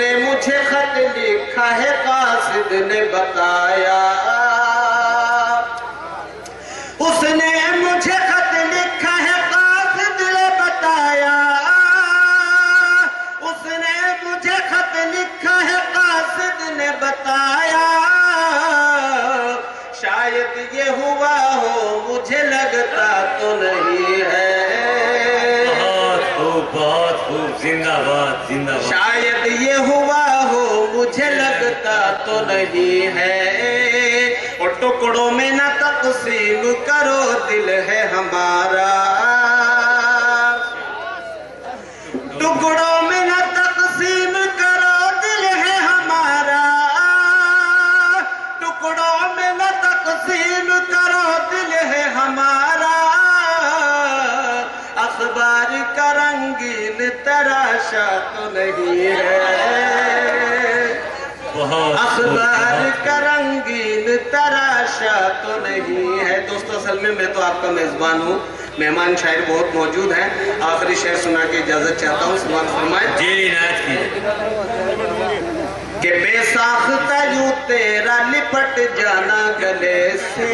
उसने मुझे खत लिखा है कासिद ने बताया, उसने मुझे खत लिखा है कासिद ने बताया, उसने मुझे खत लिखा है कासिद ने बताया, शायद ये हुआ हो मुझे लगता तो नहीं है, बहुत खूब, जिंदाबाद जिंदाबाद। शायद ये हुआ हो मुझे लगता तो नहीं है, और टुकड़ों में न तक़सीम करो दिल है हमारा, टुकड़ों में न तक़सीम करो दिल है हमारा, टुकड़ों में न तक़सीम करो दिल है हमारा, अखबार का रंगीन तराशा तो नहीं है, अखबार का रंगीन तराशा तो नहीं है। दोस्तों असल में मैं तो आपका मेजबान हूँ, मेहमान शायर बहुत मौजूद हैं, आखिरी शेर सुना के इजाजत चाहता हूँ, समाअत फरमाएं। जी इनायत कीजिए। कि बेसाख्ता यूं तेरा लिपट जाना गले से,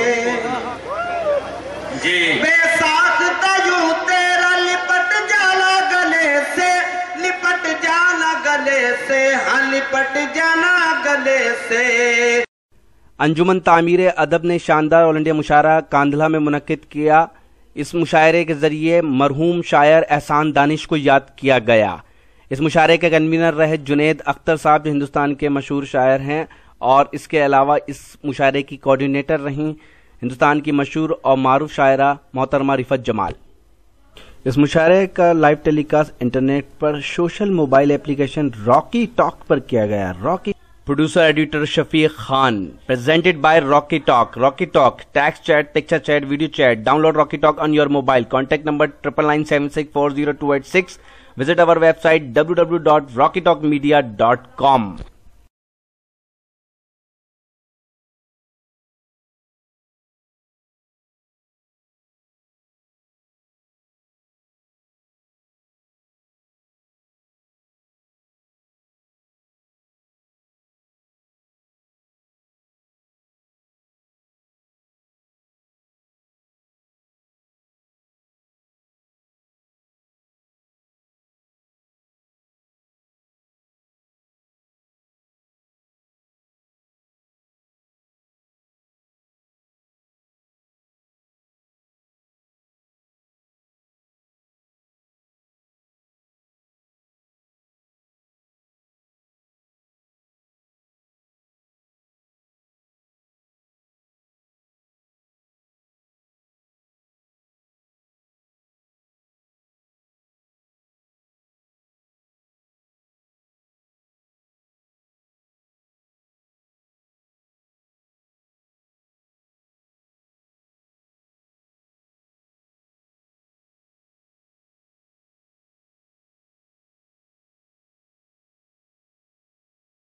जी बेसाख्ता यूं तेरा लिपट जाना गले से, लिपट जाना गले से, हाँ लिपट जाना गले से। अंजुमन तामीर अदब ने शानदार ऑल इंडिया मुशायरा कांधला में मुनक्किद किया। इस मुशायरे के जरिए मरहूम शायर एहसान दानिश को याद किया गया। इस मुशायरे के कन्वीनर रहे जुनेद अख्तर साहब, जो हिंदुस्तान के मशहूर शायर हैं, और इसके अलावा इस मुशायरे की कोऑर्डिनेटर रहीं हिंदुस्तान की मशहूर और मारूफ शायरा मोहतरमा रिफत जमाल। इस मुशायरे का लाइव टेलीकास्ट इंटरनेट पर social mobile application Rocky Talk पर किया गया। Rocky producer editor Shafiq Khan, presented by Rocky Talk. Rocky Talk text chat, picture chat, video chat. Download Rocky Talk on your mobile. Contact number 9997640286। Visit our website www.rockytalkmedia.com.